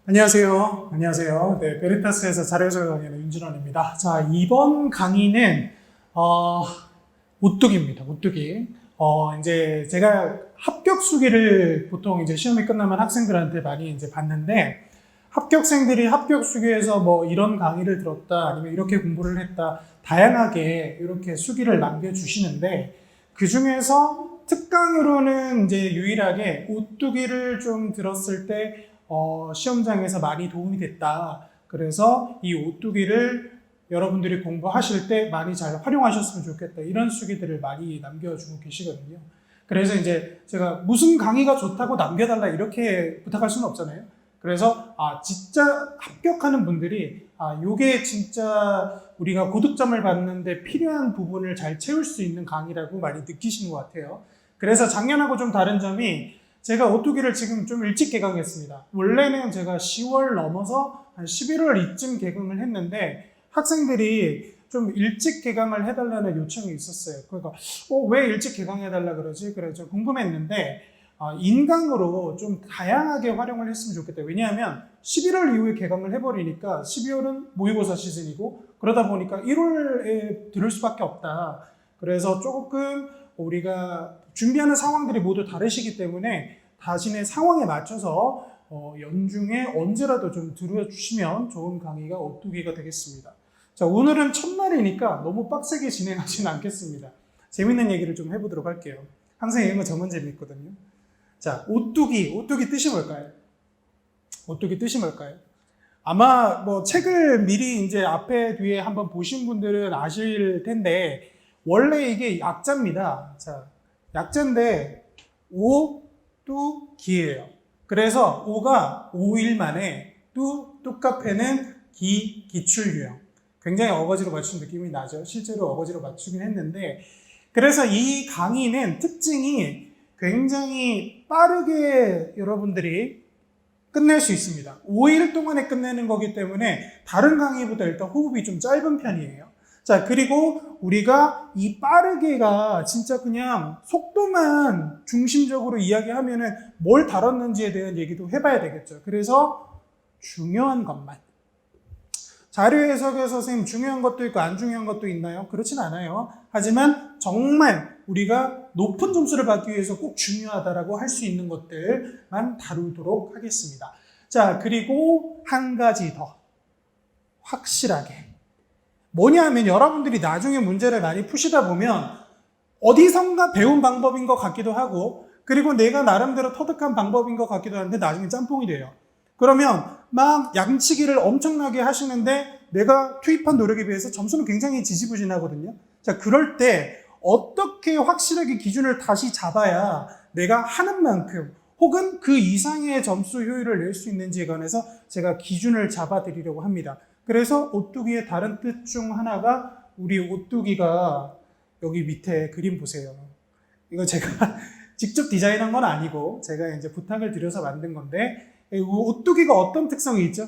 안녕하세요. 안녕하세요. 네, 베리타스에서 자료해설 강의하는 윤진원입니다. 자, 이번 강의는, 오뚜기입니다. 오뚜기. 이제 제가 합격 수기를 보통 이제 시험이 끝나면 학생들한테 많이 이제 받는데, 합격생들이 합격 수기에서 뭐 이런 강의를 들었다, 아니면 이렇게 공부를 했다, 다양하게 이렇게 수기를 남겨주시는데, 그 중에서 특강으로는 이제 유일하게 오뚜기를 좀 들었을 때, 시험장에서 많이 도움이 됐다. 그래서 이 오뚜기를 여러분들이 공부하실 때 많이 잘 활용하셨으면 좋겠다. 이런 수기들을 많이 남겨주고 계시거든요. 그래서 이제 제가 무슨 강의가 좋다고 남겨달라 이렇게 부탁할 수는 없잖아요. 그래서 진짜 합격하는 분들이 요게 진짜 우리가 고득점을 받는데 필요한 부분을 잘 채울 수 있는 강의라고 많이 느끼시는 것 같아요. 그래서 작년하고 좀 다른 점이 제가 오뚜기를 지금 좀 일찍 개강했습니다. 원래는 제가 10월 넘어서 한 11월 이쯤 개강을 했는데 학생들이 좀 일찍 개강을 해달라는 요청이 있었어요. 그러니까 왜 일찍 개강해달라 그러지? 그래서 좀 궁금했는데 인강으로 좀 다양하게 활용을 했으면 좋겠다. 왜냐하면 11월 이후에 개강을 해버리니까 12월은 모의고사 시즌이고 그러다 보니까 1월에 들을 수밖에 없다. 그래서 조금 우리가 준비하는 상황들이 모두 다르시기 때문에 자신의 상황에 맞춰서 연중에 언제라도 좀 들어주시면 좋은 강의가 오뚜기가 되겠습니다. 자, 오늘은 첫날이니까 너무 빡세게 진행하지는 않겠습니다. 재밌는 얘기를 좀 해보도록 할게요. 항상 이런 거 저만 재밌거든요. 자, 오뚜기 뜻이 뭘까요? 오뚜기 뜻이 뭘까요? 아마 뭐 책을 미리 이제 앞에 뒤에 한번 보신 분들은 아실 텐데 원래 이게 약자입니다. 자, 약자인데 오뚜기예요. 그래서 오가 5일 만에 뚜카페는 기출유형. 굉장히 어거지로 맞춘 느낌이 나죠. 실제로 어거지로 맞추긴 했는데 그래서 이 강의는 특징이 굉장히 빠르게 여러분들이 끝낼 수 있습니다. 5일 동안에 끝내는 거기 때문에 다른 강의보다 일단 호흡이 좀 짧은 편이에요. 자, 그리고 우리가 이 빠르게가 진짜 그냥 속도만 중심적으로 이야기하면은 뭘 다뤘는지에 대한 얘기도 해봐야 되겠죠. 그래서 중요한 것만. 자료 해석에서 선생님 중요한 것도 있고 안 중요한 것도 있나요? 그렇진 않아요. 하지만 정말 우리가 높은 점수를 받기 위해서 꼭 중요하다라고 할 수 있는 것들만 다루도록 하겠습니다. 자, 그리고 한 가지 더 확실하게. 뭐냐 하면 여러분들이 나중에 문제를 많이 푸시다 보면 어디선가 배운 방법인 것 같기도 하고 그리고 내가 나름대로 터득한 방법인 것 같기도 하는데 나중에 짬뽕이 돼요. 그러면 막 양치기를 엄청나게 하시는데 내가 투입한 노력에 비해서 점수는 굉장히 지지부진하거든요. 자, 그럴 때 어떻게 확실하게 기준을 다시 잡아야 내가 하는 만큼 혹은 그 이상의 점수 효율을 낼 수 있는지에 관해서 제가 기준을 잡아드리려고 합니다. 그래서 오뚜기의 다른 뜻 중 하나가 우리 오뚜기가 여기 밑에 그림 보세요. 이거 제가 직접 디자인한 건 아니고 제가 이제 부탁을 드려서 만든 건데 오뚜기가 어떤 특성이 있죠?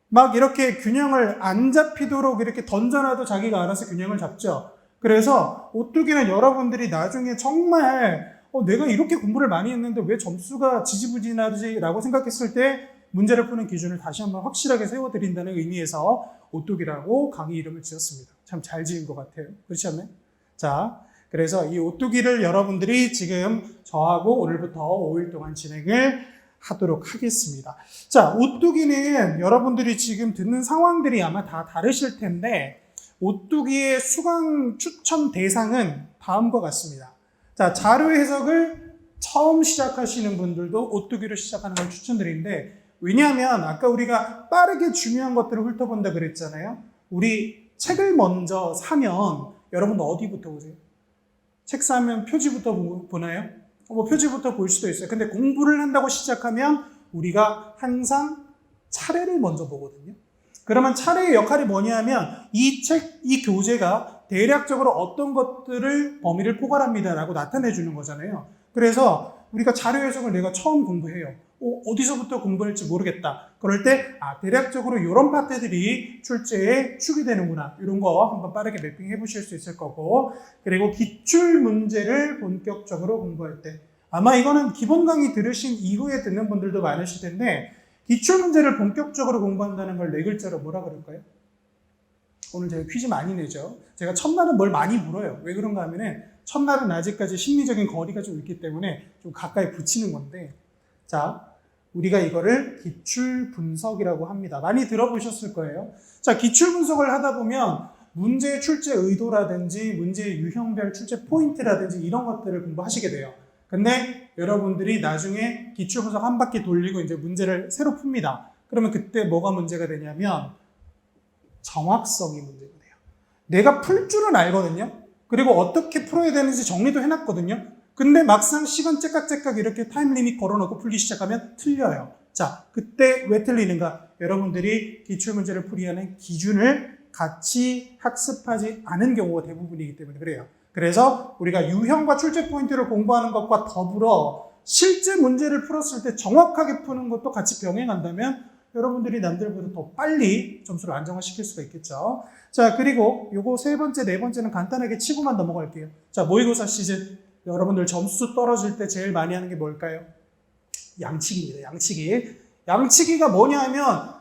막 이렇게 균형을 안 잡히도록 이렇게 던져놔도 자기가 알아서 균형을 잡죠. 그래서 오뚜기는 여러분들이 나중에 정말 내가 이렇게 공부를 많이 했는데 왜 점수가 지지부진하지? 라고 생각했을 때 문제를 푸는 기준을 다시 한번 확실하게 세워드린다는 의미에서 오뚜기라고 강의 이름을 지었습니다. 참 잘 지은 것 같아요. 그렇지 않나요? 자, 그래서 이 오뚜기를 여러분들이 지금 저하고 오늘부터 5일 동안 진행을 하도록 하겠습니다. 자, 오뚜기는 여러분들이 지금 듣는 상황들이 아마 다 다르실 텐데 오뚜기의 수강 추천 대상은 다음과 같습니다. 자, 자료 해석을 처음 시작하시는 분들도 오뚜기로 시작하는 걸 추천드리는데 왜냐하면 아까 우리가 빠르게 중요한 것들을 훑어본다 그랬잖아요. 우리 책을 먼저 사면 여러분 어디부터 보세요? 책 사면 표지부터 보나요? 뭐 표지부터 볼 수도 있어요. 근데 공부를 한다고 시작하면 우리가 항상 차례를 먼저 보거든요. 그러면 차례의 역할이 뭐냐 하면 이 책, 이 교재가 대략적으로 어떤 것들을 범위를 포괄합니다라고 나타내 주는 거잖아요. 그래서 우리가 자료 해석을 내가 처음 공부해요. 어디서부터 공부할지 모르겠다. 그럴 때 대략적으로 이런 파트들이 출제에 축이 되는구나. 이런 거 한번 빠르게 매핑해 보실 수 있을 거고 그리고 기출 문제를 본격적으로 공부할 때 아마 이거는 기본 강의 들으신 이후에 듣는 분들도 많으실 텐데 기출문제를 본격적으로 공부한다는 걸 네 글자로 뭐라 그럴까요? 오늘 제가 퀴즈 많이 내죠. 제가 첫날은 뭘 많이 물어요. 왜 그런가 하면은 첫날은 아직까지 심리적인 거리가 좀 있기 때문에 좀 가까이 붙이는 건데, 자, 우리가 이거를 기출 분석이라고 합니다. 많이 들어보셨을 거예요. 자, 기출 분석을 하다 보면 문제의 출제 의도라든지 문제의 유형별 출제 포인트라든지 이런 것들을 공부하시게 돼요. 근데 여러분들이 나중에 기출 분석 한 바퀴 돌리고 이제 문제를 새로 풉니다. 그러면 그때 뭐가 문제가 되냐면 정확성이 문제가 돼요. 내가 풀 줄은 알거든요. 그리고 어떻게 풀어야 되는지 정리도 해놨거든요. 근데 막상 시간 째깍째깍 이렇게 타임 리밋 걸어놓고 풀기 시작하면 틀려요. 자, 그때 왜 틀리는가? 여러분들이 기출문제를 풀이하는 기준을 같이 학습하지 않은 경우가 대부분이기 때문에 그래요. 그래서 우리가 유형과 출제 포인트를 공부하는 것과 더불어 실제 문제를 풀었을 때 정확하게 푸는 것도 같이 병행한다면 여러분들이 남들보다 더 빨리 점수를 안정화시킬 수가 있겠죠. 자, 그리고 요거 세 번째, 네 번째는 간단하게 치고만 넘어갈게요. 자, 모의고사 시즌. 여러분들 점수 떨어질 때 제일 많이 하는 게 뭘까요? 양치기입니다. 양치기. 양치기가 뭐냐 하면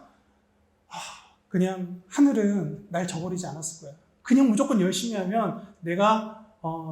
그냥 하늘은 날 저버리지 않았을 거야. 그냥 무조건 열심히 하면 내가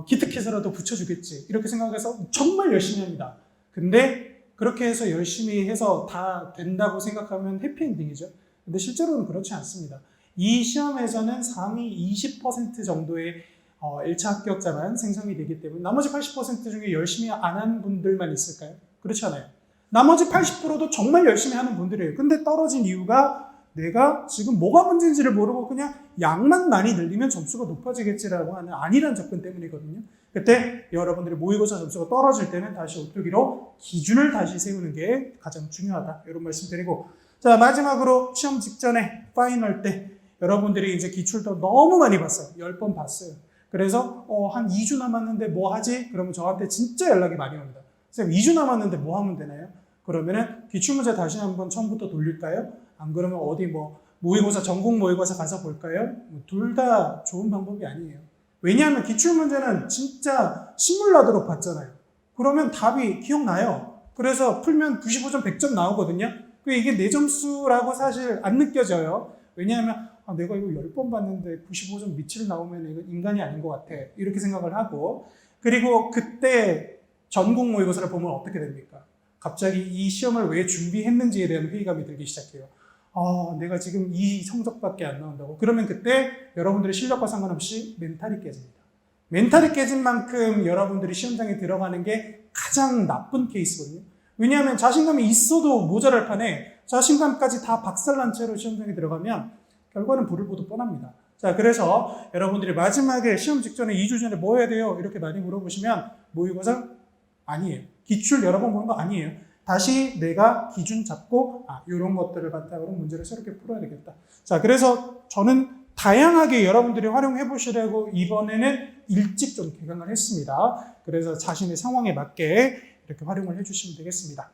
기특해서라도 붙여주겠지. 이렇게 생각해서 정말 열심히 합니다. 근데 그렇게 해서 열심히 해서 다 된다고 생각하면 해피엔딩이죠. 근데 실제로는 그렇지 않습니다. 이 시험에서는 상위 20% 정도의 1차 합격자만 생성이 되기 때문에 나머지 80% 중에 열심히 안 한 분들만 있을까요? 그렇지 않아요. 나머지 80%도 정말 열심히 하는 분들이에요. 근데 떨어진 이유가 내가 지금 뭐가 문제인지를 모르고 그냥 양만 많이 늘리면 점수가 높아지겠지라고 하는 안일한 접근 때문이거든요. 그때 여러분들이 모의고사 점수가 떨어질 때는 다시 오뚜기로 기준을 다시 세우는 게 가장 중요하다. 이런 말씀 드리고, 자, 마지막으로 시험 직전에 파이널 때 여러분들이 이제 기출도 너무 많이 봤어요. 10번 봤어요. 그래서 한 2주 남았는데 뭐 하지? 그러면 저한테 진짜 연락이 많이 옵니다. 선생님 2주 남았는데 뭐 하면 되나요? 그러면은 기출문제 다시 한번 처음부터 돌릴까요? 안 그러면 어디 모의고사, 전국 모의고사 가서 볼까요? 둘 다 좋은 방법이 아니에요. 왜냐하면 기출문제는 진짜 신물 나도록 봤잖아요. 그러면 답이 기억나요. 그래서 풀면 95점, 100점 나오거든요. 이게 내 점수라고 사실 안 느껴져요. 왜냐하면 내가 이거 10번 봤는데 95점 밑을 나오면 이거 인간이 아닌 것 같아. 이렇게 생각을 하고, 그리고 그때 전국 모의고사를 보면 어떻게 됩니까? 갑자기 이 시험을 왜 준비했는지에 대한 회의감이 들기 시작해요. 내가 지금 이 성적밖에 안 나온다고. 그러면 그때 여러분들의 실력과 상관없이 멘탈이 깨집니다. 멘탈이 깨진 만큼 여러분들이 시험장에 들어가는 게 가장 나쁜 케이스거든요. 왜냐하면 자신감이 있어도 모자랄 판에 자신감까지 다 박살난 채로 시험장에 들어가면 결과는 불을 보듯 뻔합니다. 자, 그래서 여러분들이 마지막에 시험 직전에 2주 전에 뭐 해야 돼요? 이렇게 많이 물어보시면 모의고사 아니에요. 기출 여러 번 보는 거 아니에요. 다시 내가 기준 잡고 이런 것들을 바탕으로 문제를 새롭게 풀어야 되겠다. 자, 그래서 저는 다양하게 여러분들이 활용해 보시려고 이번에는 일찍 좀 개강을 했습니다. 그래서 자신의 상황에 맞게 이렇게 활용을 해주시면 되겠습니다.